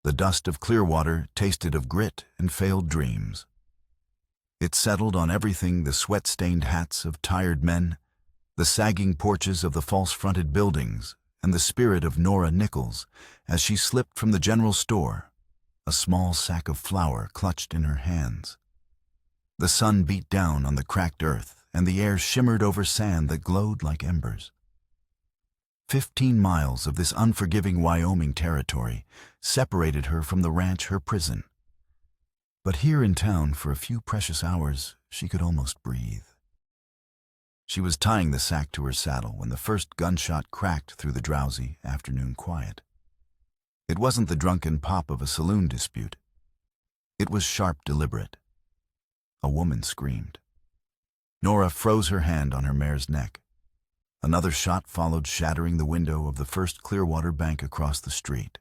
The dust of Clearwater tasted of grit and failed dreams. It settled on everything: the sweat-stained hats of tired men, the sagging porches of the false-fronted buildings, and the spirit of Nora Nichols as she slipped from the general store, a small sack of flour clutched in her hands. The sun beat down on the cracked earth, and the air shimmered over sand that glowed like embers. 15 miles of this unforgiving Wyoming territory separated her from the ranch, her prison. But here in town, for a few precious hours, she could almost breathe. She was tying the sack to her saddle when the first gunshot cracked through the drowsy afternoon quiet. It wasn't the drunken pop of a saloon dispute. It was sharp, deliberate. A woman screamed. Nora froze her hand on her mare's neck. Another shot followed, shattering the window of the first Clearwater bank across the street.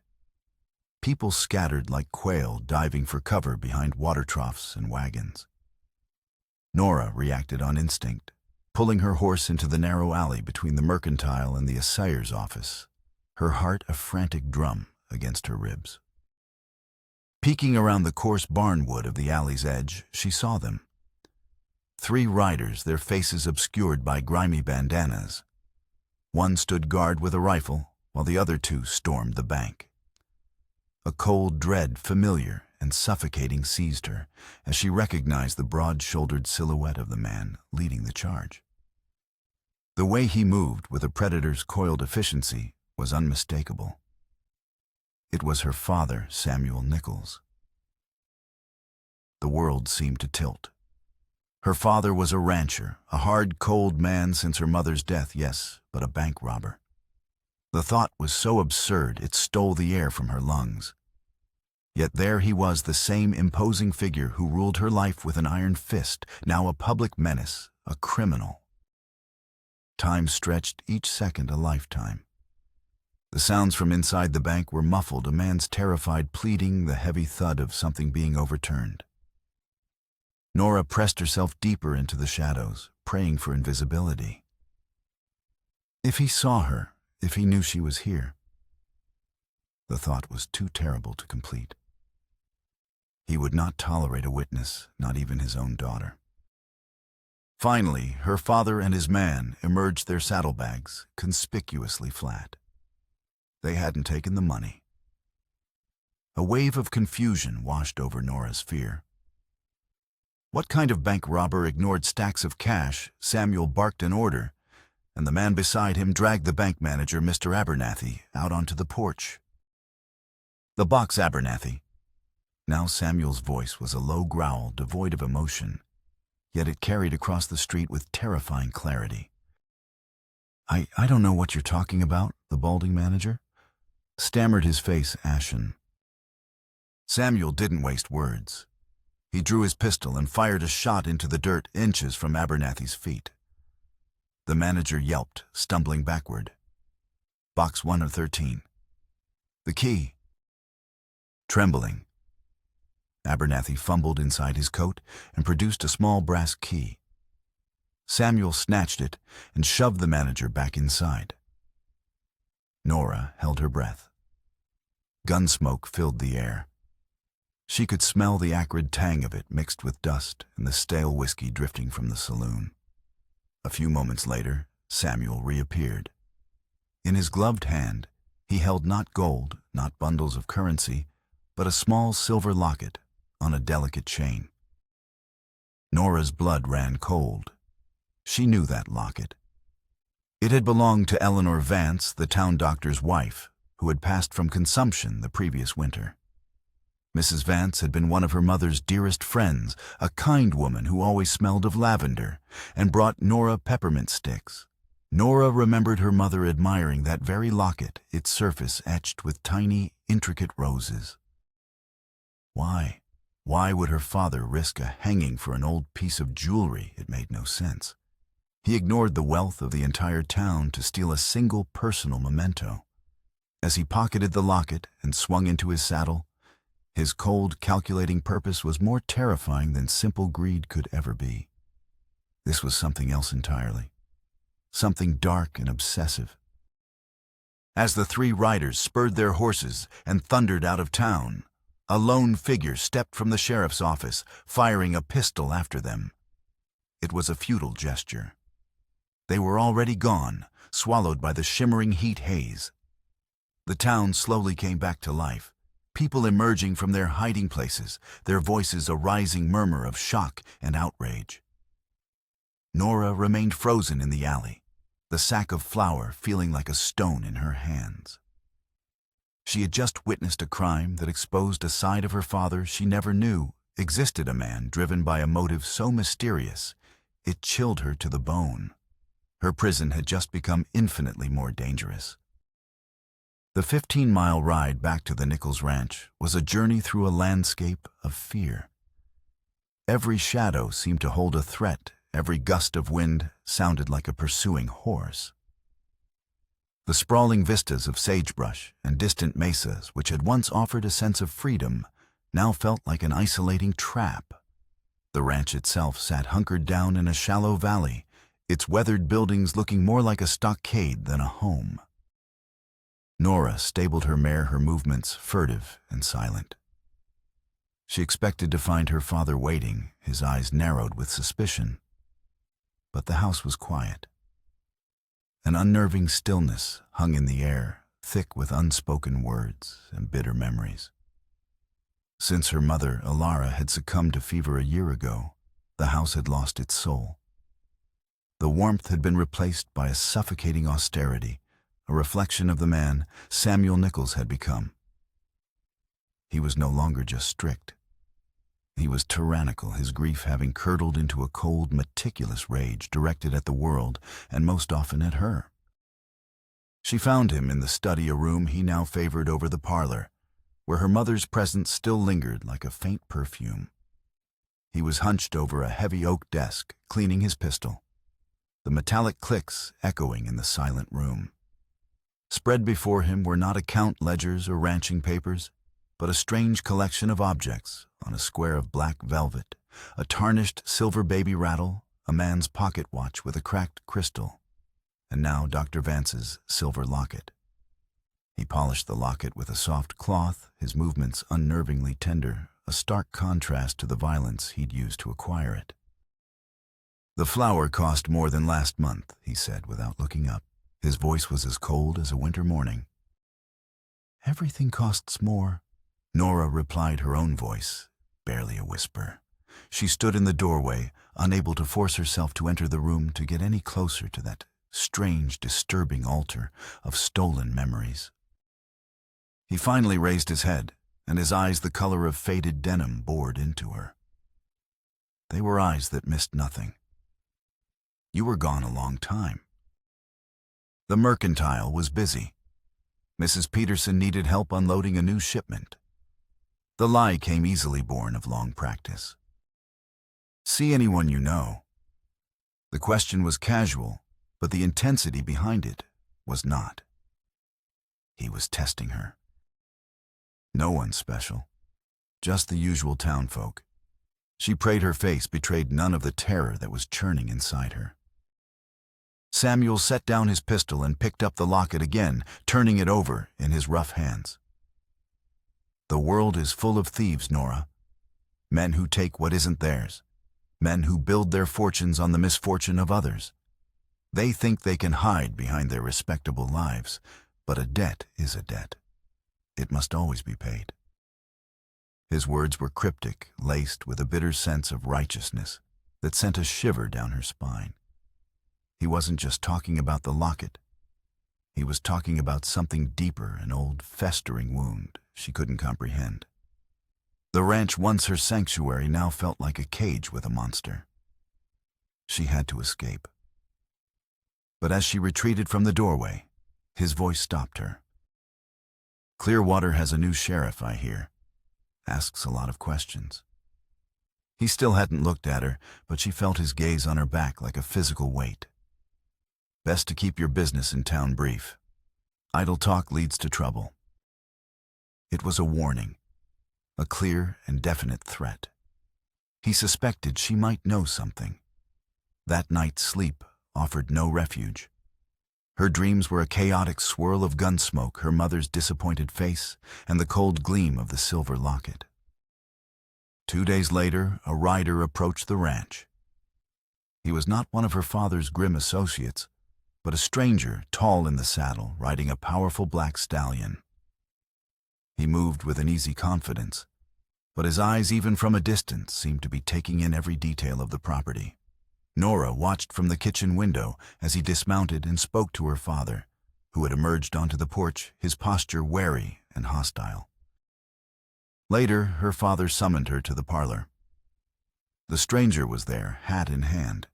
People scattered like quail, diving for cover behind water troughs and wagons. Nora reacted on instinct, pulling her horse into the narrow alley between the mercantile and the assayer's office, her heart a frantic drum against her ribs. Peeking around the coarse barnwood of the alley's edge, she saw them. 3 riders, their faces obscured by grimy bandanas. One stood guard with a rifle, while the other 2 stormed the bank. A cold dread, familiar and suffocating, seized her as she recognized the broad-shouldered silhouette of the man leading the charge. The way he moved with a predator's coiled efficiency was unmistakable. It was her father, Samuel Nichols. The world seemed to tilt. Her father was a rancher, a hard, cold man since her mother's death, yes, but a bank robber. The thought was so absurd it stole the air from her lungs. Yet there he was, the same imposing figure who ruled her life with an iron fist, now a public menace, a criminal. Time stretched, each second a lifetime. The sounds from inside the bank were muffled, a man's terrified pleading, the heavy thud of something being overturned. Nora pressed herself deeper into the shadows, praying for invisibility. If he saw her, if he knew she was here. The thought was too terrible to complete. He would not tolerate a witness, not even his own daughter. Finally, her father and his man emerged, their saddlebags conspicuously flat. They hadn't taken the money. A wave of confusion washed over Nora's fear. What kind of bank robber ignored stacks of cash? Samuel barked an order, and the man beside him dragged the bank manager, Mr. Abernathy, out onto the porch. "The box, Abernathy." Now Samuel's voice was a low growl, devoid of emotion, yet it carried across the street with terrifying clarity. I don't know what you're talking about," the balding manager stammered, his face ashen. Samuel didn't waste words. He drew his pistol and fired a shot into the dirt inches from Abernathy's feet. The manager yelped, stumbling backward. "Box 113. The key." Trembling, Abernathy fumbled inside his coat and produced a small brass key. Samuel snatched it and shoved the manager back inside. Nora held her breath. Gunsmoke filled the air. She could smell the acrid tang of it mixed with dust and the stale whiskey drifting from the saloon. A few moments later, Samuel reappeared. In his gloved hand, he held not gold, not bundles of currency, but a small silver locket on a delicate chain. Nora's blood ran cold. She knew that locket. It had belonged to Eleanor Vance, the town doctor's wife, who had passed from consumption the previous winter. Mrs. Vance had been one of her mother's dearest friends, a kind woman who always smelled of lavender and brought Nora peppermint sticks. Nora remembered her mother admiring that very locket, its surface etched with tiny, intricate roses. Why? Why would her father risk a hanging for an old piece of jewelry? It made no sense. He ignored the wealth of the entire town to steal a single personal memento. As he pocketed the locket and swung into his saddle, his cold, calculating purpose was more terrifying than simple greed could ever be. This was something else entirely. Something dark and obsessive. As the three riders spurred their horses and thundered out of town, a lone figure stepped from the sheriff's office, firing a pistol after them. It was a futile gesture. They were already gone, swallowed by the shimmering heat haze. The town slowly came back to life, people emerging from their hiding places, their voices a rising murmur of shock and outrage. Nora remained frozen in the alley, the sack of flour feeling like a stone in her hands. She had just witnessed a crime that exposed a side of her father she never knew existed, a man driven by a motive so mysterious it chilled her to the bone. Her prison had just become infinitely more dangerous. The 15-mile ride back to the Nichols Ranch was a journey through a landscape of fear. Every shadow seemed to hold a threat. Every gust of wind sounded like a pursuing horse. The sprawling vistas of sagebrush and distant mesas, which had once offered a sense of freedom, now felt like an isolating trap. The ranch itself sat hunkered down in a shallow valley, its weathered buildings looking more like a stockade than a home. Nora stabled her mare, her movements furtive and silent. She expected to find her father waiting, his eyes narrowed with suspicion. But the house was quiet. An unnerving stillness hung in the air, thick with unspoken words and bitter memories. Since her mother, Alara, had succumbed to fever a year ago, the house had lost its soul. The warmth had been replaced by a suffocating austerity, a reflection of the man Samuel Nichols had become. He was no longer just strict. He was tyrannical, his grief having curdled into a cold, meticulous rage directed at the world and most often at her. She found him in the study, a room he now favored over the parlor, where her mother's presence still lingered like a faint perfume. He was hunched over a heavy oak desk, cleaning his pistol, the metallic clicks echoing in the silent room. Spread before him were not account ledgers or ranching papers, but a strange collection of objects on a square of black velvet, a tarnished silver baby rattle, a man's pocket watch with a cracked crystal, and now Dr. Vance's silver locket. He polished the locket with a soft cloth, his movements unnervingly tender, a stark contrast to the violence he'd used to acquire it. "The flour cost more than last month," he said without looking up. His voice was as cold as a winter morning. "Everything costs more," Nora replied, her own voice barely a whisper. She stood in the doorway, unable to force herself to enter the room to get any closer to that strange, disturbing altar of stolen memories. He finally raised his head, and his eyes, the color of faded denim, bored into her. They were eyes that missed nothing. "You were gone a long time." The mercantile was busy. Mrs. Peterson needed help unloading a new shipment. The lie came easily born of long practice. "See anyone you know?" The question was casual, but the intensity behind it was not. He was testing her. No one special, just the usual townfolk. She prayed her face betrayed none of the terror that was churning inside her. Samuel set down his pistol and picked up the locket again, turning it over in his rough hands. "The world is full of thieves, Nora. Men who take what isn't theirs. Men who build their fortunes on the misfortune of others. They think they can hide behind their respectable lives, but a debt is a debt. It must always be paid." His words were cryptic, laced with a bitter sense of righteousness that sent a shiver down her spine. He wasn't just talking about the locket. He was talking about something deeper, an old, festering wound she couldn't comprehend. The ranch, once her sanctuary, now felt like a cage with a monster. She had to escape. But as she retreated from the doorway, his voice stopped her. "Clearwater has a new sheriff, I hear. Asks a lot of questions." He still hadn't looked at her, but she felt his gaze on her back like a physical weight. "Best to keep your business in town brief. Idle talk leads to trouble." It was a warning, a clear and definite threat. He suspected she might know something. That night's sleep offered no refuge. Her dreams were a chaotic swirl of gun smoke, her mother's disappointed face, and the cold gleam of the silver locket. 2 days later, a rider approached the ranch. He was not one of her father's grim associates, but a stranger, tall in the saddle, riding a powerful black stallion. He moved with an easy confidence, but his eyes, even from a distance, seemed to be taking in every detail of the property. Nora watched from the kitchen window as he dismounted and spoke to her father, who had emerged onto the porch, his posture wary and hostile. Later, her father summoned her to the parlor. The stranger was there, hat in hand.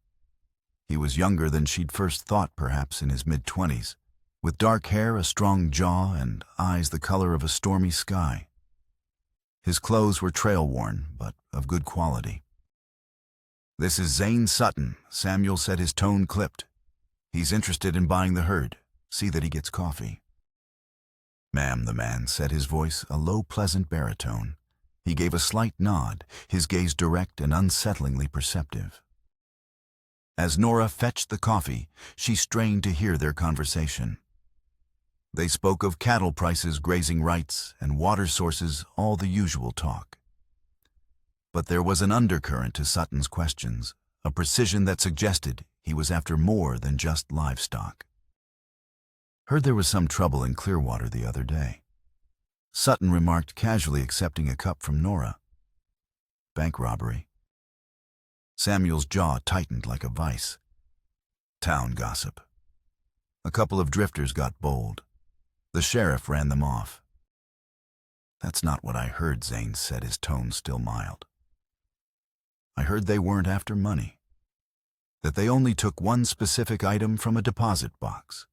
He was younger than she'd first thought, perhaps in his mid-20s, with dark hair, a strong jaw, and eyes the color of a stormy sky. His clothes were trail-worn, but of good quality. "This is Zane Sutton," Samuel said, his tone clipped. "He's interested in buying the herd. See that he gets coffee." "Ma'am," the man said, his voice a low, pleasant baritone. He gave a slight nod, his gaze direct and unsettlingly perceptive. As Nora fetched the coffee, she strained to hear their conversation. They spoke of cattle prices, grazing rights, and water sources, all the usual talk. But there was an undercurrent to Sutton's questions, a precision that suggested he was after more than just livestock. "Heard there was some trouble in Clearwater the other day," Sutton remarked, casually accepting a cup from Nora. "Bank robbery." Samuel's jaw tightened like a vice. "Town gossip. A couple of drifters got bold. The sheriff ran them off." "That's not what I heard," Zane said, his tone still mild. "I heard they weren't after money, that they only took one specific item from a deposit box."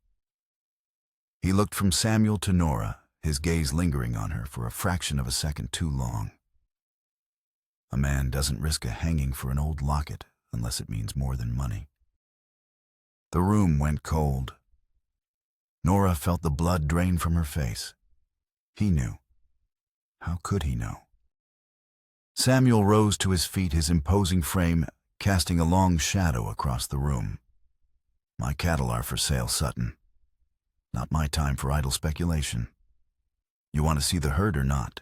He looked from Samuel to Nora, his gaze lingering on her for a fraction of a second too long. A man doesn't risk a hanging for an old locket unless it means more than money. The room went cold. Nora felt the blood drain from her face. He knew. How could he know? Samuel rose to his feet, his imposing frame casting a long shadow across the room. "My cattle are for sale, Sutton. Not my time for idle speculation. You want to see the herd or not?"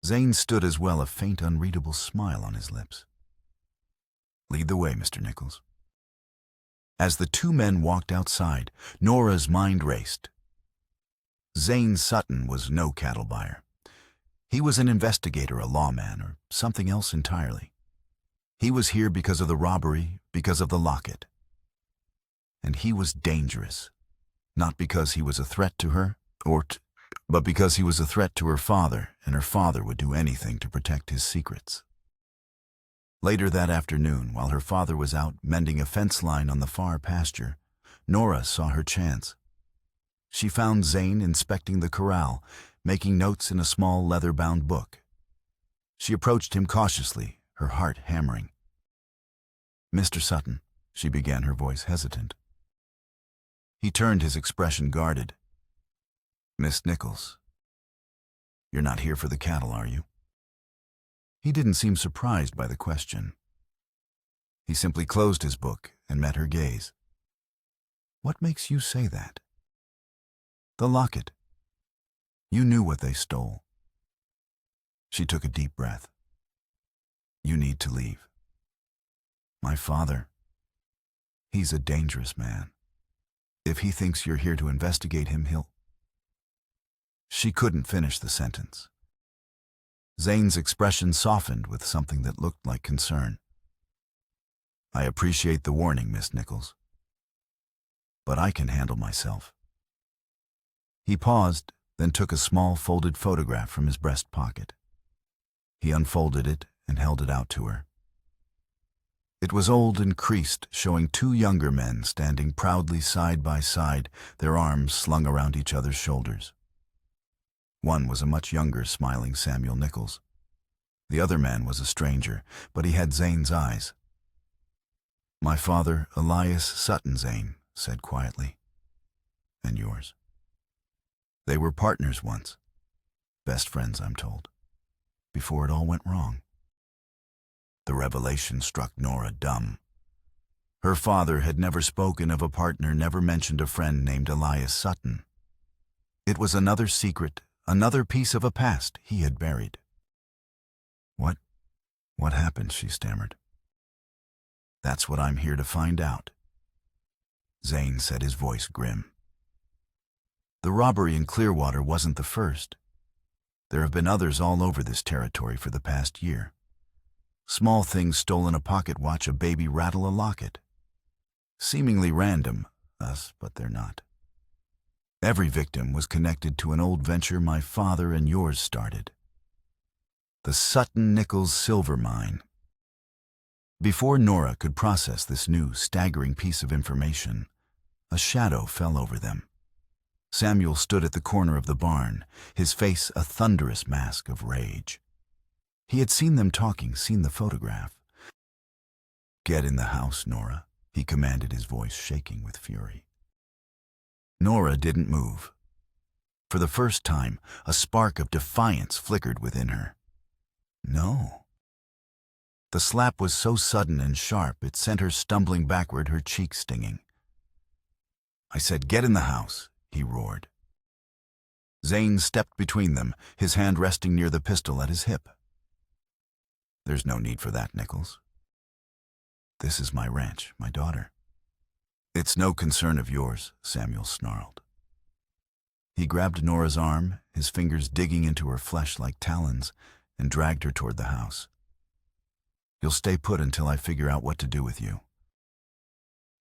Zane stood as well, a faint, unreadable smile on his lips. "Lead the way, Mr. Nichols." As the two men walked outside, Nora's mind raced. Zane Sutton was no cattle buyer. He was an investigator, a lawman, or something else entirely. He was here because of the robbery, because of the locket. And he was dangerous, not because he was a threat to her, but because he was a threat to her father, and her father would do anything to protect his secrets. Later that afternoon, while her father was out mending a fence line on the far pasture, Nora saw her chance. She found Zane inspecting the corral, making notes in a small leather-bound book. She approached him cautiously, her heart hammering. "Mr. Sutton," she began, her voice hesitant. He turned, his expression guarded. "Miss Nichols, you're not here for the cattle, are you?" He didn't seem surprised by the question. He simply closed his book and met her gaze. "What makes you say that?" "The locket. You knew what they stole." She took a deep breath. "You need to leave. My father, he's a dangerous man. If he thinks you're here to investigate him, he'll—" She couldn't finish the sentence. Zane's expression softened with something that looked like concern. "I appreciate the warning, Miss Nichols, but I can handle myself." He paused, then took a small folded photograph from his breast pocket. He unfolded it and held it out to her. It was old and creased, showing two younger men standing proudly side by side, their arms slung around each other's shoulders. One was a much younger, smiling Samuel Nichols. The other man was a stranger, but he had Zane's eyes. "My father, Elias Sutton," Zane said quietly. "And yours?" "They were partners once. Best friends, I'm told. Before it all went wrong." The revelation struck Nora dumb. Her father had never spoken of a partner, never mentioned a friend named Elias Sutton. It was another secret, another piece of a past he had buried. What happened?" she stammered. "That's what I'm here to find out," Zane said, his voice grim. The robbery in Clearwater wasn't the first. There have been others all over this territory for the past year. Small things: stolen a pocket watch, a baby, rattle a locket. Seemingly random, but they're not. Every victim was connected to an old venture my father and yours started. The Sutton Nichols silver mine. Before Nora could process this new, staggering piece of information, a shadow fell over them. Samuel stood at the corner of the barn, his face a thunderous mask of rage. He had seen them talking, seen the photograph. "Get in the house, Nora," he commanded, his voice shaking with fury. Nora didn't move. For the first time, a spark of defiance flickered within her. No. The slap was so sudden and sharp it sent her stumbling backward, her cheeks stinging. "I said get in the house," he roared. Zane stepped between them, his hand resting near the pistol at his hip. "There's no need for that, Nichols. This is my ranch, my daughter." "It's no concern of yours," Samuel snarled. He grabbed Nora's arm, his fingers digging into her flesh like talons, and dragged her toward the house. "You'll stay put until I figure out what to do with you."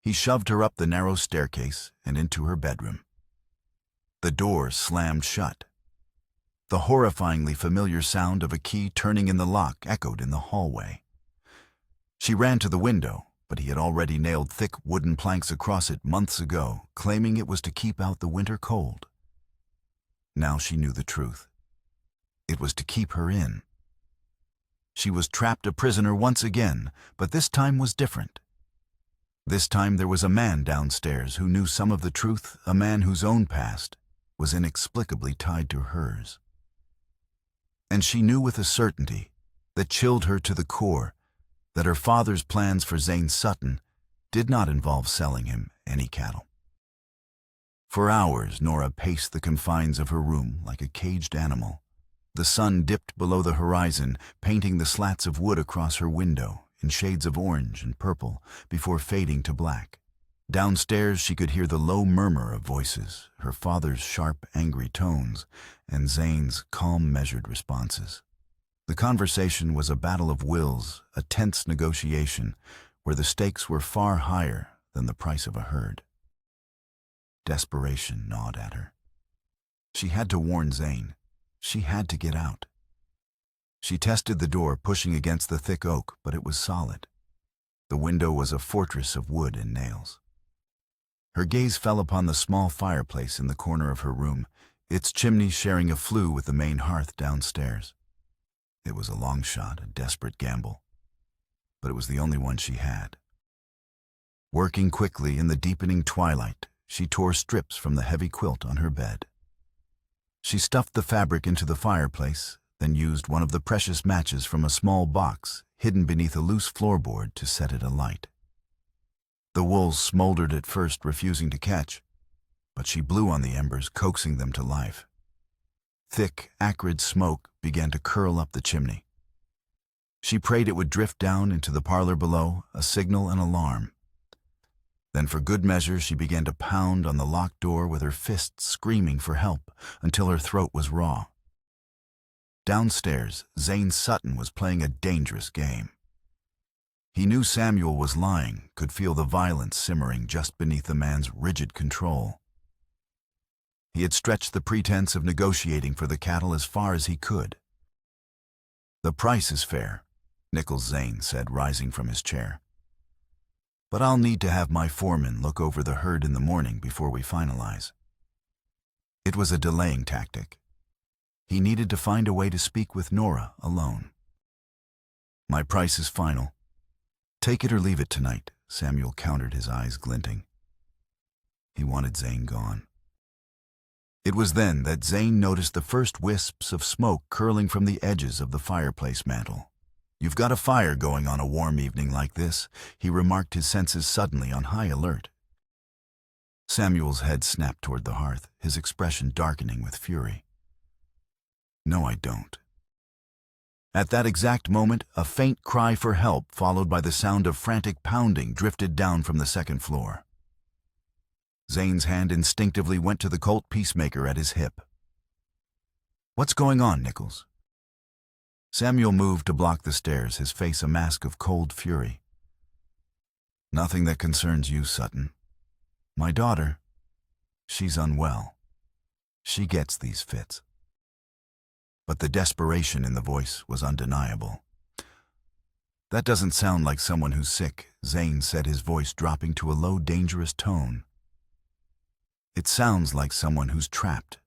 He shoved her up the narrow staircase and into her bedroom. The door slammed shut. The horrifyingly familiar sound of a key turning in the lock echoed in the hallway. She ran to the window, but he had already nailed thick wooden planks across it months ago, claiming it was to keep out the winter cold. Now she knew the truth. It was to keep her in. She was trapped, a prisoner once again, but this time was different. This time there was a man downstairs who knew some of the truth, a man whose own past was inexplicably tied to hers. And she knew with a certainty that chilled her to the core that her father's plans for Zane Sutton did not involve selling him any cattle. For hours, Nora paced the confines of her room like a caged animal. The sun dipped below the horizon, painting the slats of wood across her window in shades of orange and purple before fading to black. Downstairs she could hear the low murmur of voices, her father's sharp, angry tones, and Zane's calm, measured responses. The conversation was a battle of wills, a tense negotiation where the stakes were far higher than the price of a herd. Desperation gnawed at her. She had to warn Zane. She had to get out. She tested the door, pushing against the thick oak, but it was solid. The window was a fortress of wood and nails. Her gaze fell upon the small fireplace in the corner of her room, its chimney sharing a flue with the main hearth downstairs. It was a long shot, a desperate gamble, but it was the only one she had. Working quickly in the deepening twilight, she tore strips from the heavy quilt on her bed. She stuffed the fabric into the fireplace, then used one of the precious matches from a small box hidden beneath a loose floorboard to set it alight. The wool smoldered at first, refusing to catch, but she blew on the embers, coaxing them to life. Thick, acrid smoke began to curl up the chimney. She prayed it would drift down into the parlor below, a signal, an alarm. Then for good measure she began to pound on the locked door with her fists, screaming for help until her throat was raw. Downstairs, Zane Sutton was playing a dangerous game. He knew Samuel was lying, could feel the violence simmering just beneath the man's rigid control. He had stretched the pretense of negotiating for the cattle as far as he could. "The price is fair," Nichols Zane said, rising from his chair. "But I'll need to have my foreman look over the herd in the morning before we finalize." It was a delaying tactic. He needed to find a way to speak with Nora alone. "My price is final. Take it or leave it tonight," Samuel countered, his eyes glinting. He wanted Zane gone. It was then that Zane noticed the first wisps of smoke curling from the edges of the fireplace mantel. You've got a fire going on a warm evening like this, he remarked, his senses suddenly on high alert. Samuel's head snapped toward the hearth, his expression darkening with fury. No, I don't. At that exact moment, a faint cry for help, followed by the sound of frantic pounding, drifted down from the second floor. Zane's hand instinctively went to the Colt peacemaker at his hip. What's going on, Nichols? Samuel moved to block the stairs, his face a mask of cold fury. Nothing that concerns you, Sutton. My daughter, she's unwell. She gets these fits. But the desperation in the voice was undeniable. That doesn't sound like someone who's sick, Zane said, his voice dropping to a low, dangerous tone. It sounds like someone who's trapped.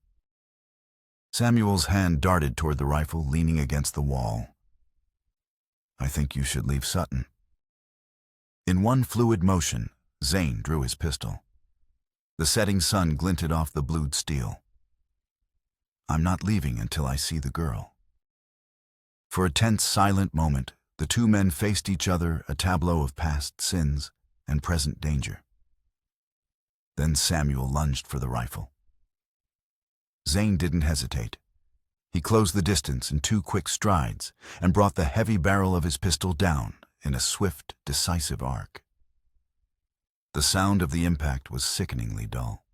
Samuel's hand darted toward the rifle leaning against the wall. I think you should leave Sutton. In one fluid motion, Zane drew his pistol. The setting sun glinted off the blued steel. I'm not leaving until I see the girl. For a tense, silent moment, the two men faced each other, a tableau of past sins and present danger. Then Samuel lunged for the rifle. Zane didn't hesitate. He closed the distance in 2 quick strides and brought the heavy barrel of his pistol down in a swift, decisive arc. The sound of the impact was sickeningly dull.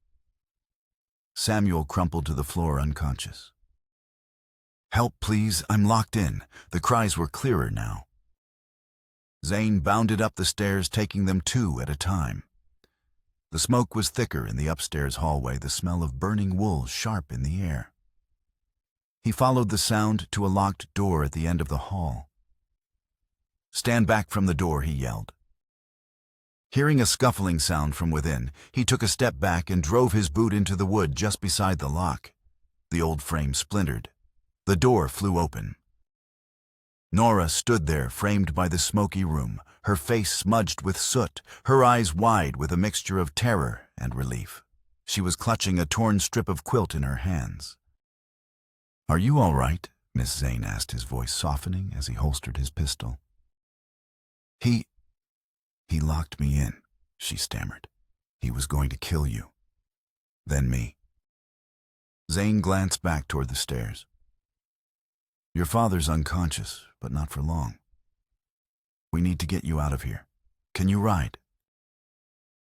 Samuel crumpled to the floor unconscious. Help, please, I'm locked in. The cries were clearer now. Zane bounded up the stairs, taking them 2 at a time. The smoke was thicker in the upstairs hallway, the smell of burning wool sharp in the air. He followed the sound to a locked door at the end of the hall. Stand back from the door, he yelled. Hearing a scuffling sound from within, he took a step back and drove his boot into the wood just beside the lock. The old frame splintered. The door flew open. Nora stood there, framed by the smoky room, her face smudged with soot, her eyes wide with a mixture of terror and relief. She was clutching a torn strip of quilt in her hands. Are you all right? Miss Zane asked, his voice softening as he holstered his pistol. He locked me in, she stammered. He was going to kill you. Then me. Zane glanced back toward the stairs. Your father's unconscious, but not for long. We need to get you out of here. Can you ride?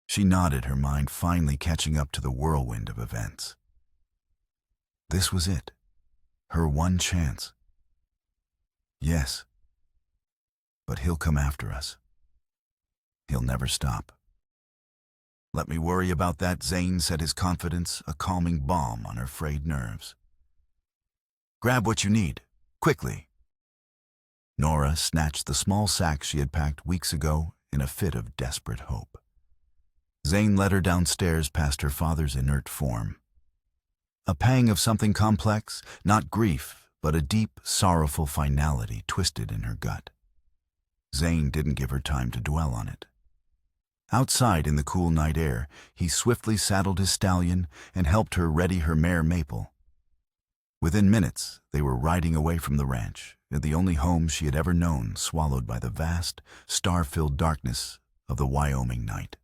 She nodded, her mind finally catching up to the whirlwind of events. This was it. Her one chance. Yes. But he'll come after us. He'll never stop. Let me worry about that, Zane said, his confidence a calming balm on her frayed nerves. Grab what you need, quickly. Nora snatched the small sack she had packed weeks ago in a fit of desperate hope. Zane led her downstairs past her father's inert form. A pang of something complex, not grief, but a deep, sorrowful finality twisted in her gut. Zane didn't give her time to dwell on it. Outside in the cool night air, he swiftly saddled his stallion and helped her ready her mare Maple. Within minutes, they were riding away from the ranch, the only home she had ever known, swallowed by the vast, star-filled darkness of the Wyoming night.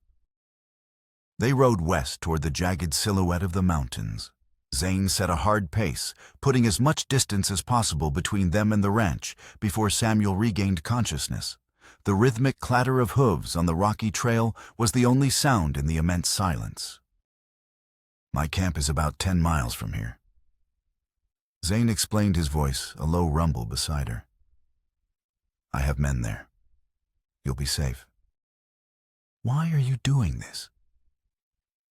They rode west toward the jagged silhouette of the mountains. Zane set a hard pace, putting as much distance as possible between them and the ranch before Samuel regained consciousness. The rhythmic clatter of hooves on the rocky trail was the only sound in the immense silence. My camp is about 10 miles from here. Zane explained, his voice a low rumble beside her. I have men there. You'll be safe. Why are you doing this?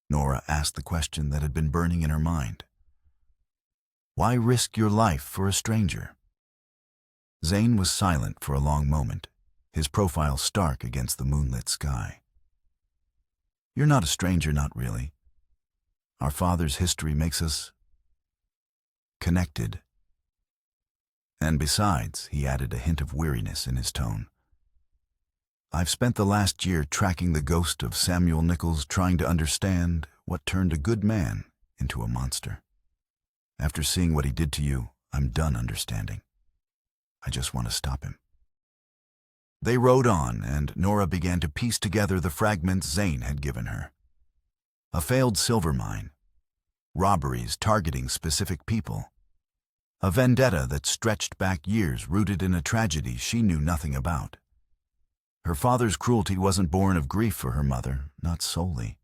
Nora asked the question that had been burning in her mind. Why risk your life for a stranger? Zane was silent for a long moment, his profile stark against the moonlit sky. You're not a stranger, not really. Our father's history makes us connected. And besides, he added, a hint of weariness in his tone, I've spent the last year tracking the ghost of Samuel Nichols, trying to understand what turned a good man into a monster. After seeing what he did to you, I'm done understanding. I just want to stop him. They rode on, and Nora began to piece together the fragments Zane had given her. A failed silver mine, robberies targeting specific people, a vendetta that stretched back years rooted in a tragedy she knew nothing about. Her father's cruelty wasn't born of grief for her mother, not solely.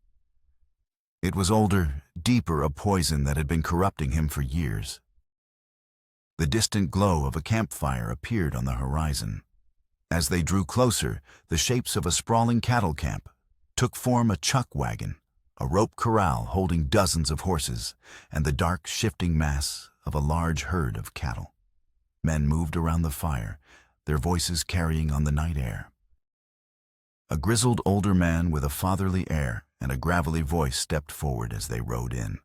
It was older, deeper, a poison that had been corrupting him for years. The distant glow of a campfire appeared on the horizon. As they drew closer, the shapes of a sprawling cattle camp took form: a chuck wagon, a rope corral holding dozens of horses, and the dark, shifting mass of a large herd of cattle. Men moved around the fire, their voices carrying on the night air. A grizzled older man with a fatherly air and a gravelly voice stepped forward as they rode in.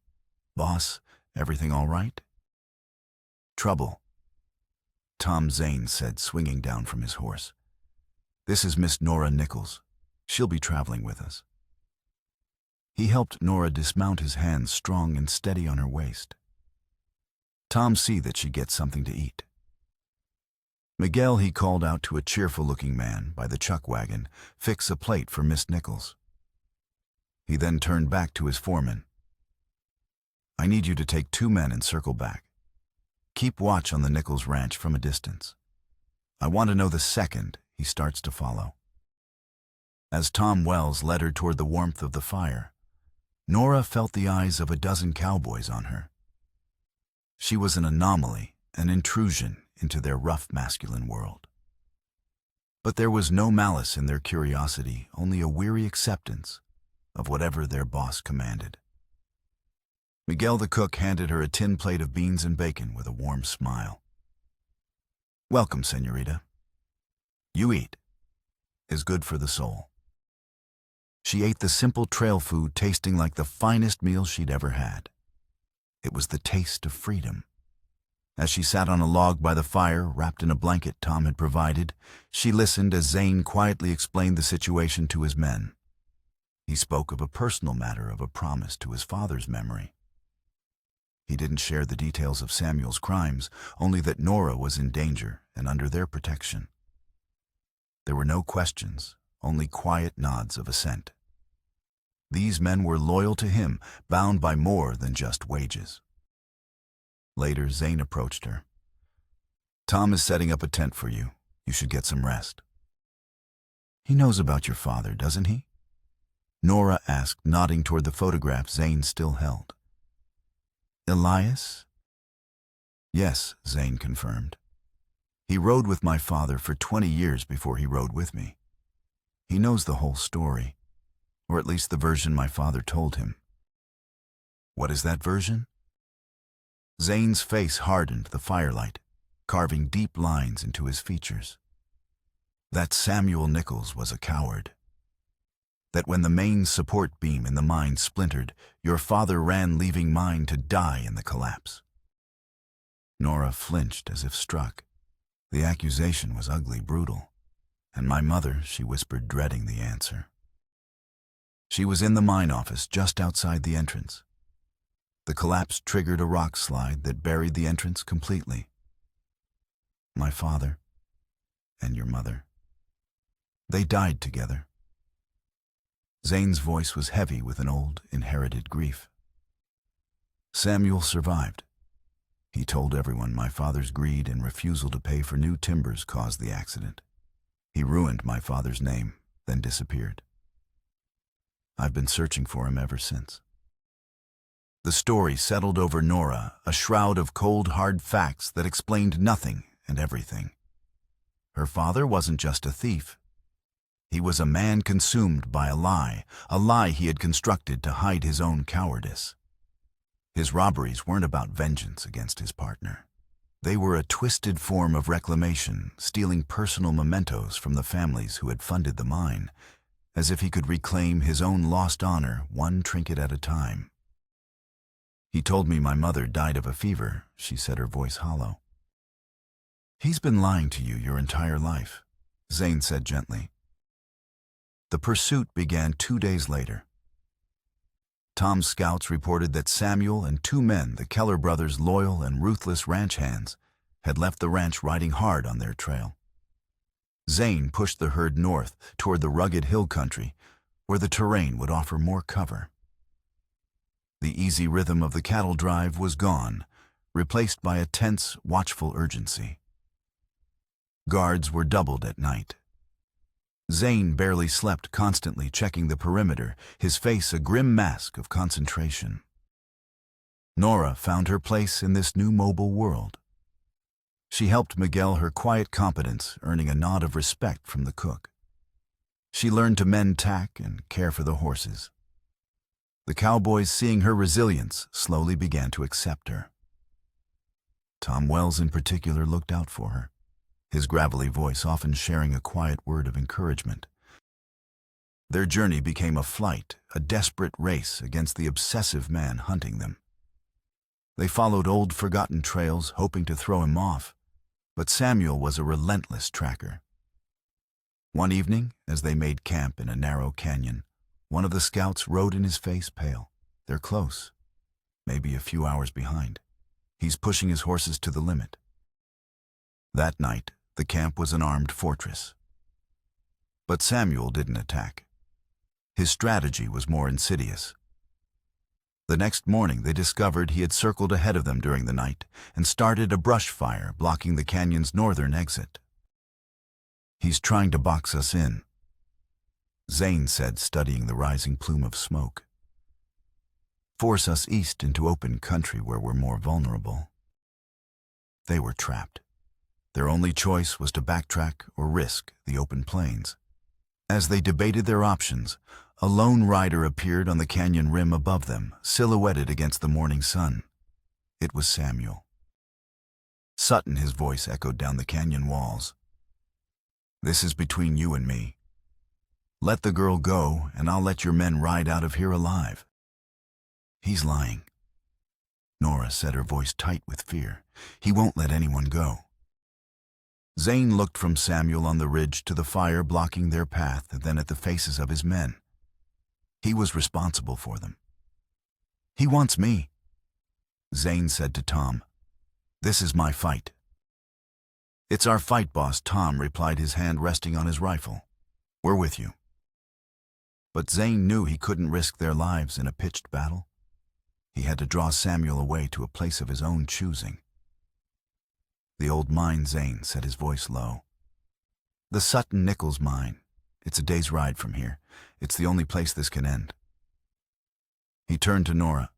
"Boss, everything all right?" "Trouble," Tom Zane said, swinging down from his horse. "This is Miss Nora Nichols. She'll be traveling with us." He helped Nora dismount, his hands strong and steady on her waist. "Tom, see that she gets something to eat." "Miguel," he called out to a cheerful-looking man by the chuck wagon, "fix a plate for Miss Nichols." He then turned back to his foreman. "I need you to take 2 men and circle back. Keep watch on the Nichols ranch from a distance. I want to know the second he starts to follow." As Tom Wells led her toward the warmth of the fire, Nora felt the eyes of a dozen cowboys on her. She was an anomaly, an intrusion into their rough masculine world. But there was no malice in their curiosity, only a weary acceptance of whatever their boss commanded. Miguel the cook handed her a tin plate of beans and bacon with a warm smile. "Welcome, señorita. You eat. Is good for the soul." She ate the simple trail food, tasting like the finest meal she'd ever had. It was the taste of freedom. As she sat on a log by the fire, wrapped in a blanket Tom had provided, she listened as Zane quietly explained the situation to his men. He spoke of a personal matter, of a promise to his father's memory. He didn't share the details of Samuel's crimes, only that Nora was in danger and under their protection. There were no questions, only quiet nods of assent. These men were loyal to him, bound by more than just wages. Later, Zane approached her. "Tom is setting up a tent for you. You should get some rest." "He knows about your father, doesn't he?" Nora asked, nodding toward the photograph Zane still held. "Elias?" "Yes," Zane confirmed. "He rode with my father for 20 years before he rode with me. He knows the whole story, or at least the version my father told him." "What is that version?" Zane's face hardened, the firelight carving deep lines into his features. "That Samuel Nichols was a coward. That when the main support beam in the mine splintered, your father ran, leaving mine to die in the collapse." Nora flinched as if struck. The accusation was ugly, brutal. "And my mother," she whispered, dreading the answer. "She was in the mine office just outside the entrance. The collapse triggered a rock slide that buried the entrance completely. My father and your mother, they died together." Zane's voice was heavy with an old, inherited grief. "Samuel survived. He told everyone my father's greed and refusal to pay for new timbers caused the accident. He ruined my father's name, then disappeared. I've been searching for him ever since." The story settled over Nora, a shroud of cold, hard facts that explained nothing and everything. Her father wasn't just a thief. He was a man consumed by a lie he had constructed to hide his own cowardice. His robberies weren't about vengeance against his partner. They were a twisted form of reclamation, stealing personal mementos from the families who had funded the mine, as if he could reclaim his own lost honor, one trinket at a time. "He told me my mother died of a fever," she said, her voice hollow. "He's been lying to you your entire life," Zane said gently. The pursuit began 2 days later. Tom's scouts reported that Samuel and 2 men, the Keller brothers' loyal and ruthless ranch hands, had left the ranch riding hard on their trail. Zane pushed the herd north toward the rugged hill country, where the terrain would offer more cover. The easy rhythm of the cattle drive was gone, replaced by a tense, watchful urgency. Guards were doubled at night. Zane barely slept, constantly checking the perimeter, his face a grim mask of concentration. Nora found her place in this new mobile world. She helped Miguel her quiet competence, earning a nod of respect from the cook. She learned to mend tack and care for the horses. The cowboys, seeing her resilience, slowly began to accept her. Tom Wells in particular looked out for her, his gravelly voice often sharing a quiet word of encouragement. Their journey became a flight, a desperate race against the obsessive man hunting them. They followed old forgotten trails, hoping to throw him off, but Samuel was a relentless tracker. One evening, as they made camp in a narrow canyon, one of the scouts rode in his face pale. They're close, maybe a few hours behind. He's pushing his horses to the limit. That night, the camp was an armed fortress. But Samuel didn't attack. His strategy was more insidious. The next morning, they discovered he had circled ahead of them during the night and started a brush fire blocking the canyon's northern exit. "He's trying to box us in," Zane said, studying the rising plume of smoke. "Force us east into open country where we're more vulnerable." They were trapped. Their only choice was to backtrack or risk the open plains. As they debated their options, a lone rider appeared on the canyon rim above them, silhouetted against the morning sun. It was Samuel. "Sutton," his voice echoed down the canyon walls. "This is between you and me. Let the girl go, and I'll let your men ride out of here alive." "He's lying," Nora said, her voice tight with fear. "He won't let anyone go." Zane looked from Samuel on the ridge to the fire blocking their path, and then at the faces of his men. He was responsible for them. "He wants me," Zane said to Tom. "This is my fight." "It's our fight, boss," Tom replied, his hand resting on his rifle. "We're with you." But Zane knew he couldn't risk their lives in a pitched battle. He had to draw Samuel away to a place of his own choosing. "The old mine," Zane said, his voice low. "The Sutton Nichols mine. It's a day's ride from here. It's the only place this can end." He turned to Nora.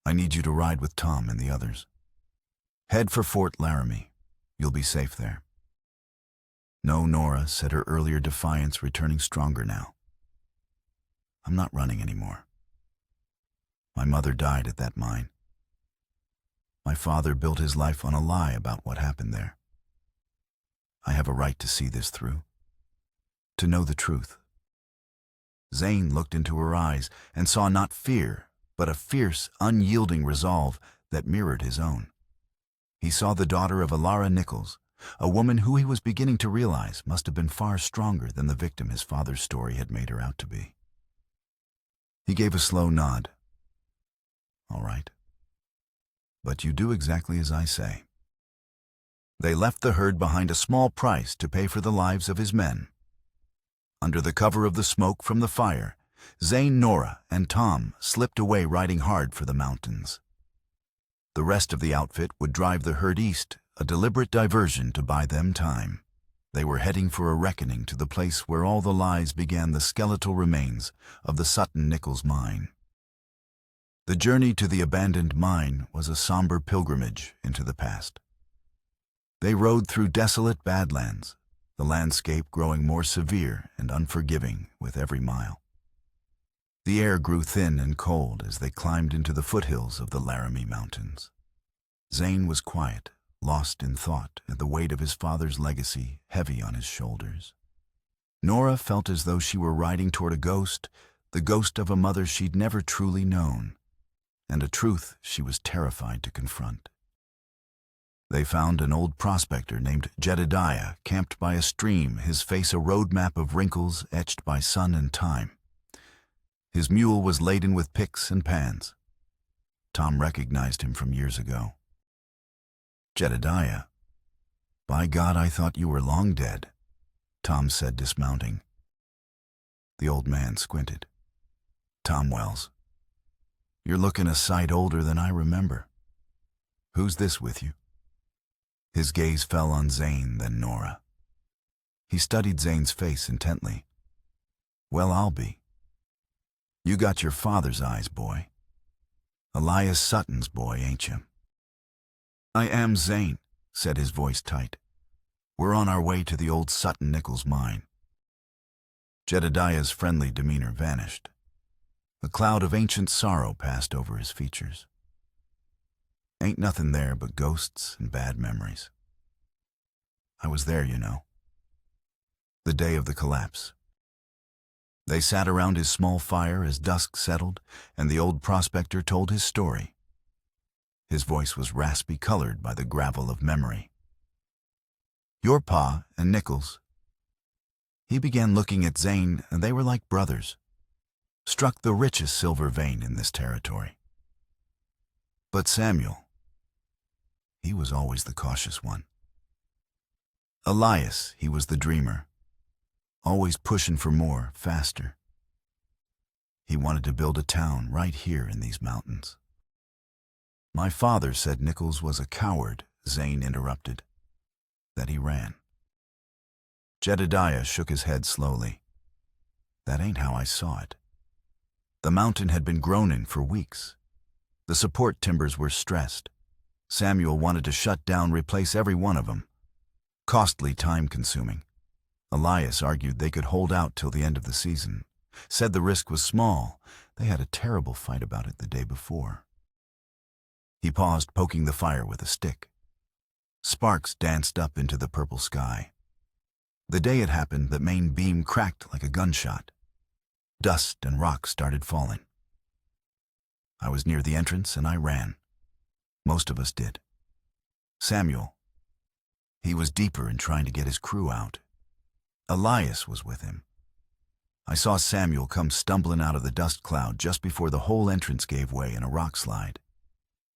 "I need you to ride with Tom and the others. Head for Fort Laramie. You'll be safe there." "No," Nora said, her earlier defiance returning stronger now. "I'm not running anymore. My mother died at that mine. My father built his life on a lie about what happened there. I have a right to see this through, to know the truth." Zane looked into her eyes and saw not fear, but a fierce, unyielding resolve that mirrored his own. He saw the daughter of Alara Nichols, a woman who he was beginning to realize must have been far stronger than the victim his father's story had made her out to be. He gave a slow nod. "All right. But you do exactly as I say." They left the herd behind a small price to pay for the lives of his men. Under the cover of the smoke from the fire, Zane, Nora, and Tom slipped away, riding hard for the mountains. The rest of the outfit would drive the herd east, a deliberate diversion to buy them time. They were heading for a reckoning to the place where all the lies began, the skeletal remains of the Sutton Nichols mine. The journey to the abandoned mine was a somber pilgrimage into the past. They rode through desolate badlands, the landscape growing more severe and unforgiving with every mile. The air grew thin and cold as they climbed into the foothills of the Laramie Mountains. Zane was quiet, lost in thought, and the weight of his father's legacy heavy on his shoulders. Nora felt as though she were riding toward a ghost, the ghost of a mother she'd never truly known, and a truth she was terrified to confront. They found an old prospector named Jedediah camped by a stream, his face a road map of wrinkles etched by sun and time. His mule was laden with picks and pans. Tom recognized him from years ago. "Jedediah, By God, I thought you were long dead, Tom said, dismounting. The old man squinted. Tom Wells, you're looking a sight older than I remember. Who's this with you? His gaze fell on Zane, then Nora. He studied Zane's face intently. Well, I'll be. You got your father's eyes, boy. Elias Sutton's boy, ain't you? I am Zane, said his voice tight. We're on our way to the old Sutton Nichols mine. Jedediah's friendly demeanor vanished. A cloud of ancient sorrow passed over his features. Ain't nothing there but ghosts and bad memories. I was there, you know. The day of the collapse. They sat around his small fire as dusk settled, and the old prospector told his story. His voice was raspy, colored by the gravel of memory. Your pa and Nichols. He began looking at Zane, and they were like brothers. Struck the richest silver vein in this territory. But Samuel, he was always the cautious one. Elias, he was the dreamer, always pushing for more, faster. He wanted to build a town right here in these mountains. My father said Nichols was a coward, Zane interrupted, that he ran. Jedediah shook his head slowly. That ain't how I saw it. The mountain had been groaning for weeks. The support timbers were stressed. Samuel wanted to shut down, replace every one of them. Costly, time-consuming. Elias argued they could hold out till the end of the season. Said the risk was small. They had a terrible fight about it the day before. He paused, poking the fire with a stick. Sparks danced up into the purple sky. The day it happened, the main beam cracked like a gunshot. Dust and rocks started falling. I was near the entrance and I ran. Most of us did. Samuel, he was deeper in trying to get his crew out. Elias was with him. I saw Samuel come stumbling out of the dust cloud just before the whole entrance gave way in a rock slide.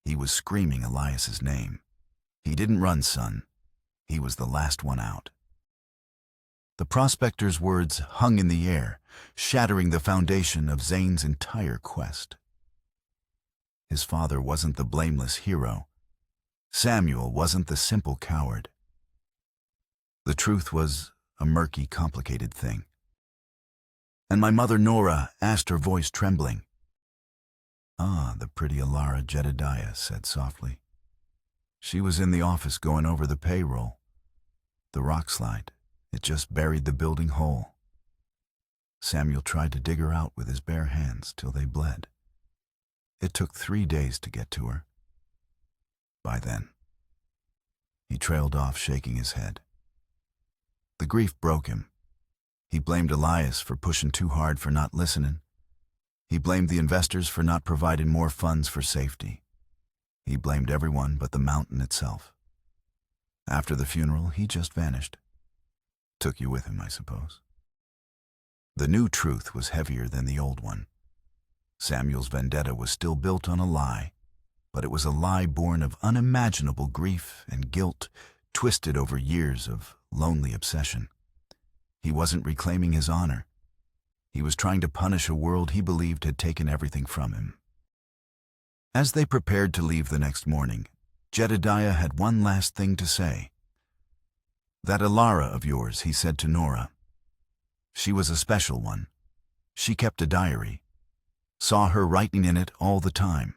He was screaming Elias's name. He didn't run, son. He was the last one out. The prospector's words hung in the air, shattering the foundation of Zane's entire quest. His father wasn't the blameless hero. Samuel wasn't the simple coward. The truth was a murky, complicated thing. And my mother Nora asked, her voice trembling. Ah, the pretty Alara, Jedediah said softly. She was in the office going over the payroll. The rock slide, it just buried the building whole. Samuel tried to dig her out with his bare hands till they bled. It took 3 days to get to her. By then, he trailed off, shaking his head. The grief broke him. He blamed Elias for pushing too hard, for not listening. He blamed the investors for not providing more funds for safety. He blamed everyone but the mountain itself. After the funeral, he just vanished. Took you with him, I suppose. The new truth was heavier than the old one. Samuel's vendetta was still built on a lie, but it was a lie born of unimaginable grief and guilt, twisted over years of lonely obsession. He wasn't reclaiming his honor. He was trying to punish a world he believed had taken everything from him. As they prepared to leave the next morning, Jedediah had one last thing to say. That Alara of yours, he said to Nora. She was a special one. She kept a diary. Saw her writing in it all the time.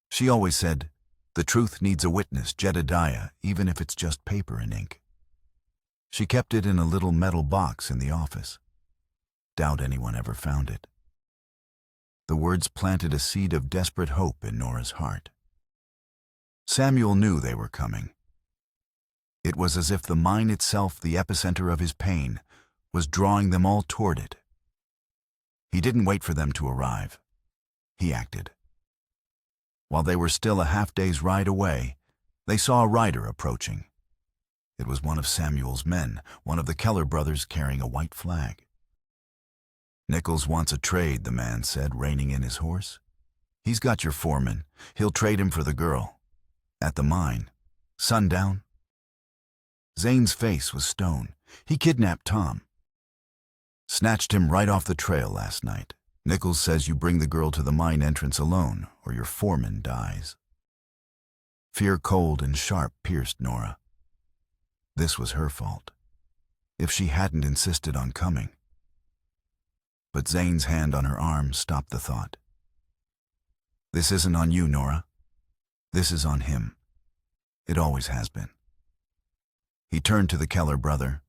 She always said, the truth needs a witness, Jedediah, even if it's just paper and ink. She kept it in a little metal box in the office. Doubt anyone ever found it. The words planted a seed of desperate hope in Nora's heart. Samuel knew they were coming. It was as if the mine itself, the epicenter of his pain, was drawing them all toward it. He didn't wait for them to arrive. He acted. While they were still a half-day's ride away, they saw a rider approaching. It was one of Samuel's men, one of the Keller brothers carrying a white flag. Nichols wants a trade, the man said, reining in his horse. He's got your foreman. He'll trade him for the girl. At the mine. Sundown. Zane's face was stone. He kidnapped Tom. Snatched him right off the trail last night. Nichols says you bring the girl to the mine entrance alone, or your foreman dies. Fear cold and sharp pierced Nora. This was her fault. If she hadn't insisted on coming. But Zane's hand on her arm stopped the thought. This isn't on you, Nora. This is on him. It always has been. He turned to the Keller brother.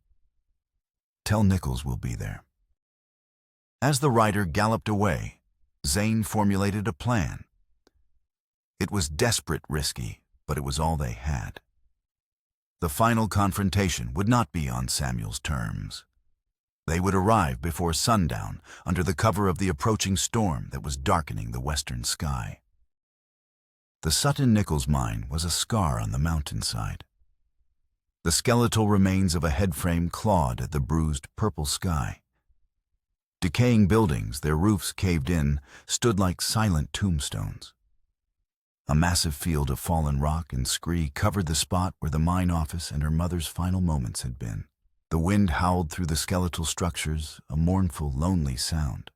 Tell Nichols we'll be there. As the rider galloped away, Zane formulated a plan. It was desperate risky, but it was all they had. The final confrontation would not be on Samuel's terms. They would arrive before sundown under the cover of the approaching storm that was darkening the western sky. The Sutton Nichols mine was a scar on the mountainside. The skeletal remains of a headframe clawed at the bruised purple sky. Decaying buildings, their roofs caved in, stood like silent tombstones. A massive field of fallen rock and scree covered the spot where the mine office and her mother's final moments had been. The wind howled through the skeletal structures, a mournful, lonely sound.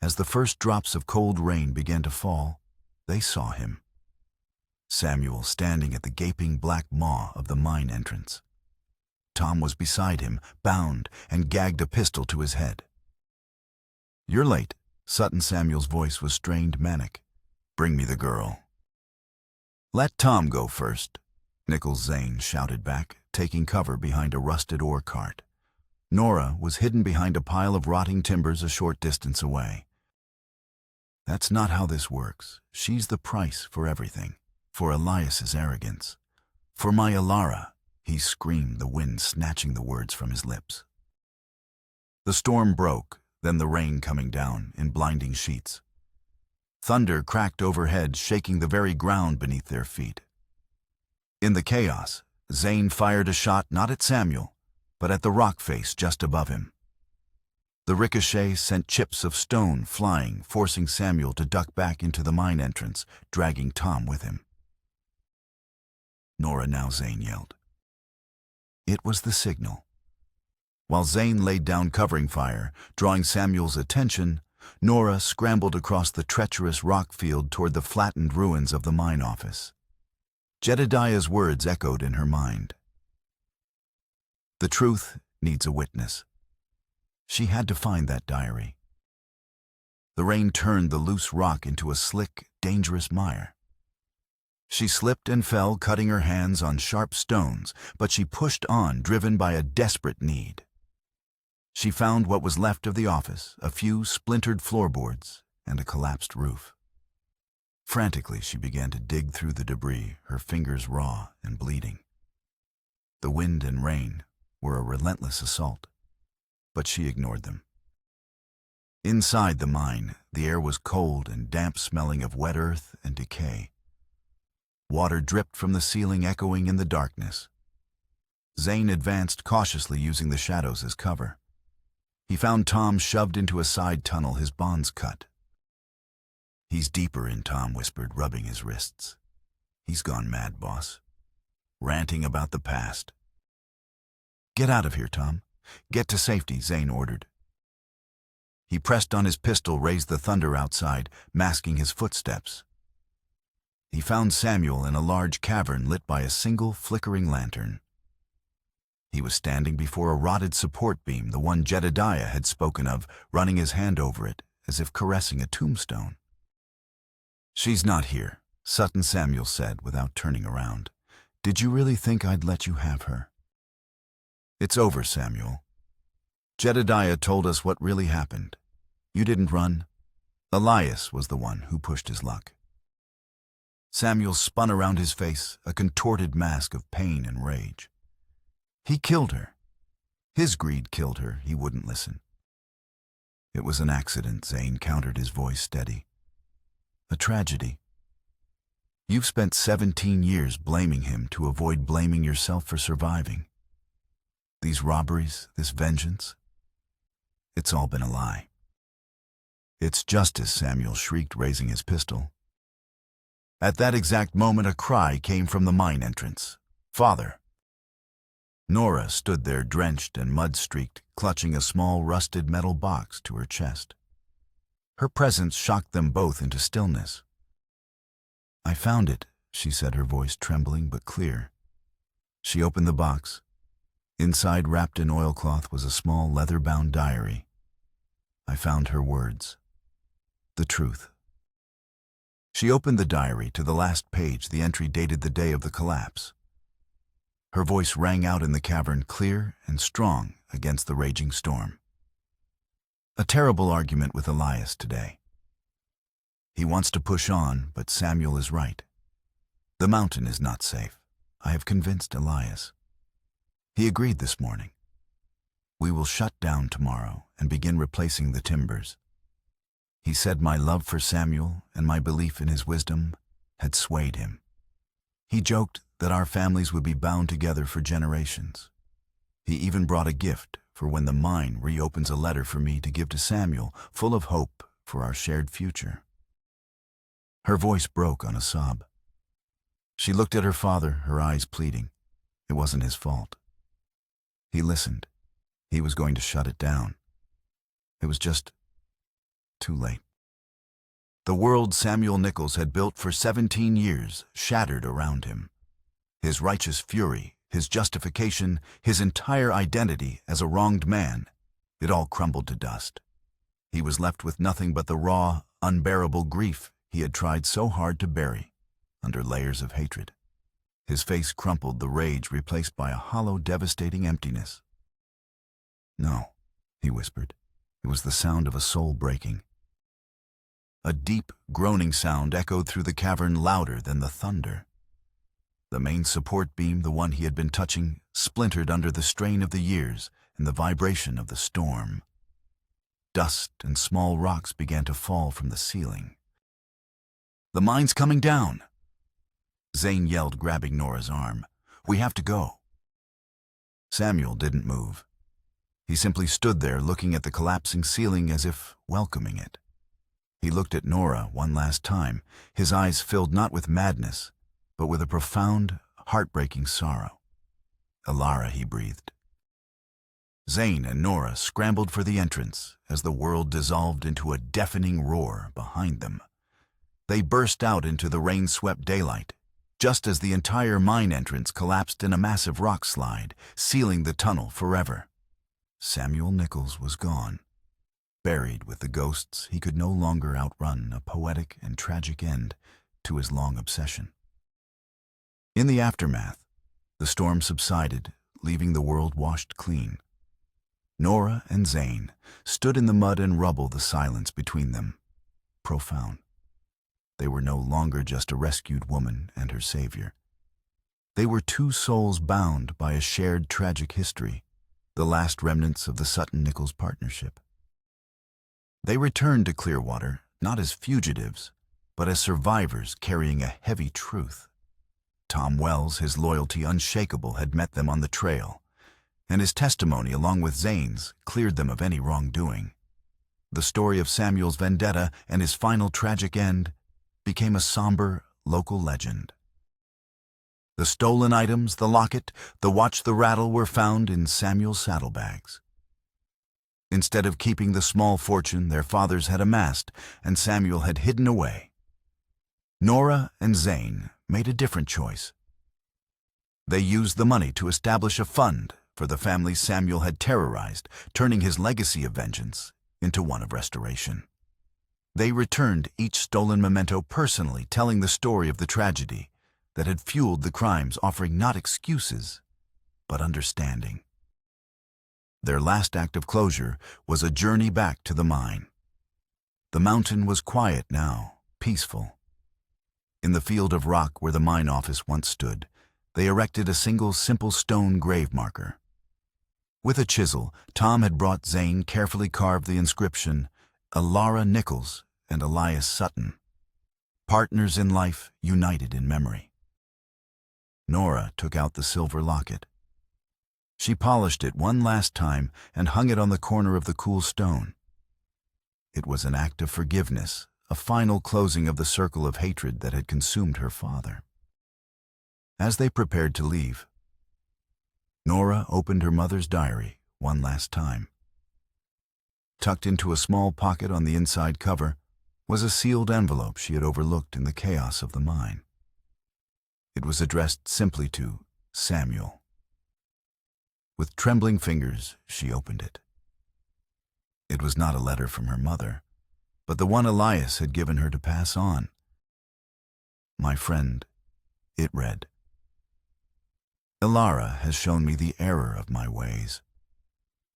As the first drops of cold rain began to fall, they saw him. Samuel standing at the gaping black maw of the mine entrance. Tom was beside him, bound, and gagged a pistol to his head. You're late. Sutton Samuel's voice was strained, manic. Bring me the girl. Let Tom go first, Nichols Zane shouted back, taking cover behind a rusted ore cart. Nora was hidden behind a pile of rotting timbers a short distance away. That's not how this works. She's the price for everything. For Elias's arrogance. For my Alara, he screamed, the wind snatching the words from his lips. The storm broke, then the rain coming down in blinding sheets. Thunder cracked overhead, shaking the very ground beneath their feet. In the chaos, Zane fired a shot not at Samuel, but at the rock face just above him. The ricochet sent chips of stone flying, forcing Samuel to duck back into the mine entrance, dragging Tom with him. Nora now, Zane yelled. It was the signal. While Zane laid down covering fire, drawing Samuel's attention, Nora scrambled across the treacherous rock field toward the flattened ruins of the mine office. Jedediah's words echoed in her mind. The truth needs a witness. She had to find that diary. The rain turned the loose rock into a slick, dangerous mire. She slipped and fell, cutting her hands on sharp stones, but she pushed on, driven by a desperate need. She found what was left of the office, a few splintered floorboards and a collapsed roof. Frantically, she began to dig through the debris, her fingers raw and bleeding. The wind and rain were a relentless assault, but she ignored them. Inside the mine, the air was cold and damp, smelling of wet earth and decay. Water dripped from the ceiling, echoing in the darkness. Zane advanced cautiously, using the shadows as cover. He found Tom shoved into a side tunnel, his bonds cut. He's deeper in, Tom whispered, rubbing his wrists. He's gone mad, boss. Ranting about the past. Get out of here, Tom. Get to safety, Zane ordered. He pressed on his pistol, raised the thunder outside, masking his footsteps. He found Samuel in a large cavern lit by a single flickering lantern. He was standing before a rotted support beam, the one Jedediah had spoken of, running his hand over it, as if caressing a tombstone. She's not here, Sutton Samuel said without turning around. Did you really think I'd let you have her? It's over, Samuel. Jedediah told us what really happened. You didn't run. Elias was the one who pushed his luck. Samuel spun around his face, a contorted mask of pain and rage. He killed her. His greed killed her. He wouldn't listen. It was an accident, Zane countered, his voice steady. A tragedy. You've spent 17 years blaming him to avoid blaming yourself for surviving. These robberies, this vengeance, it's all been a lie. It's justice, Samuel shrieked, raising his pistol. At that exact moment, a cry came from the mine entrance. Father! Nora stood there drenched and mud-streaked, clutching a small rusted metal box to her chest. Her presence shocked them both into stillness. "I found it," she said, her voice trembling but clear. She opened the box. Inside, wrapped in oilcloth, was a small leather-bound diary. I found her words. The truth. She opened the diary. To the last page, the entry dated the day of the collapse. Her voice rang out in the cavern, clear and strong against the raging storm. "A terrible argument with Elias today. He wants to push on, but Samuel is right. The mountain is not safe. I have convinced Elias. He agreed this morning. We will shut down tomorrow and begin replacing the timbers. He said my love for Samuel and my belief in his wisdom had swayed him. He joked that our families would be bound together for generations. He even brought a gift for when the mine reopens, a letter for me to give to Samuel, full of hope for our shared future." Her voice broke on a sob. She looked at her father, her eyes pleading. It wasn't his fault. He listened. He was going to shut it down. It was just too late. The world Samuel Nichols had built for 17 years shattered around him. His righteous fury, his justification, his entire identity as a wronged man, it all crumbled to dust. He was left with nothing but the raw, unbearable grief he had tried so hard to bury under layers of hatred. His face crumpled, the rage replaced by a hollow, devastating emptiness. "No," he whispered. It was the sound of a soul breaking. A deep, groaning sound echoed through the cavern, louder than the thunder. The main support beam, the one he had been touching, splintered under the strain of the years and the vibration of the storm. Dust and small rocks began to fall from the ceiling. "The mine's coming down!" Zane yelled, grabbing Nora's arm. "We have to go." Samuel didn't move. He simply stood there, looking at the collapsing ceiling as if welcoming it. He looked at Nora one last time, his eyes filled not with madness, but with a profound, heartbreaking sorrow. "Alara," he breathed. Zane and Nora scrambled for the entrance as the world dissolved into a deafening roar behind them. They burst out into the rain-swept daylight, just as the entire mine entrance collapsed in a massive rock slide, sealing the tunnel forever. Samuel Nichols was gone. Buried with the ghosts, he could no longer outrun a poetic and tragic end to his long obsession. In the aftermath, the storm subsided, leaving the world washed clean. Nora and Zane stood in the mud and rubble, the silence between them profound. They were no longer just a rescued woman and her savior. They were two souls bound by a shared tragic history, the last remnants of the Sutton-Nichols partnership. They returned to Clearwater, not as fugitives, but as survivors carrying a heavy truth. Tom Wells, his loyalty unshakable, had met them on the trail, and his testimony, along with Zane's, cleared them of any wrongdoing. The story of Samuel's vendetta and his final tragic end became a somber local legend. The stolen items, the locket, the watch, the rattle, were found in Samuel's saddlebags. Instead of keeping the small fortune their fathers had amassed and Samuel had hidden away, Nora and Zane made a different choice. They used the money to establish a fund for the families Samuel had terrorized, turning his legacy of vengeance into one of restoration. They returned each stolen memento personally, telling the story of the tragedy that had fueled the crimes, offering not excuses, but understanding. Their last act of closure was a journey back to the mine. The mountain was quiet now, peaceful. In the field of rock where the mine office once stood, they erected a single simple stone grave marker. With a chisel, Tom had brought Zane carefully carved the inscription, "Alara Nichols and Elias Sutton, partners in life, united in memory." Nora took out the silver locket. She polished it one last time and hung it on the corner of the cool stone. It was an act of forgiveness, a final closing of the circle of hatred that had consumed her father. As they prepared to leave, Nora opened her mother's diary one last time. Tucked into a small pocket on the inside cover was a sealed envelope she had overlooked in the chaos of the mine. It was addressed simply to Samuel. With trembling fingers, she opened it. It was not a letter from her mother, but the one Elias had given her to pass on. "My friend," it read, "Ilara has shown me the error of my ways.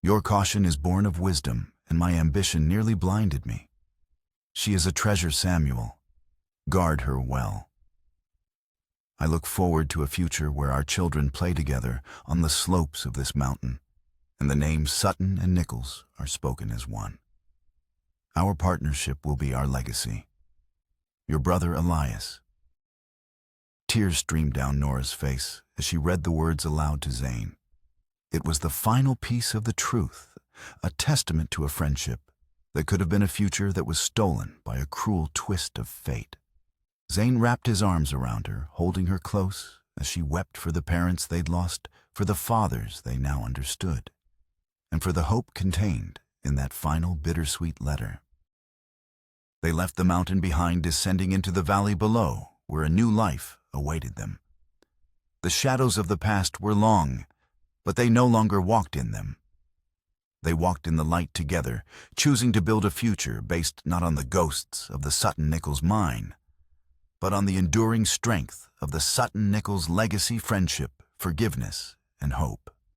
Your caution is born of wisdom, and my ambition nearly blinded me. She is a treasure, Samuel. Guard her well. I look forward to a future where our children play together on the slopes of this mountain, and the names Sutton and Nichols are spoken as one. Our partnership will be our legacy. Your brother Elias." Tears streamed down Nora's face as she read the words aloud to Zane. It was the final piece of the truth, a testament to a friendship that could have been a future that was stolen by a cruel twist of fate. Zane wrapped his arms around her, holding her close as she wept for the parents they'd lost, for the fathers they now understood, and for the hope contained in that final bittersweet letter. They left the mountain behind, descending into the valley below, where a new life awaited them. The shadows of the past were long, but they no longer walked in them. They walked in the light together, choosing to build a future based not on the ghosts of the Sutton-Nichols mine, but on the enduring strength of the Sutton-Nichols legacy, friendship, forgiveness, and hope.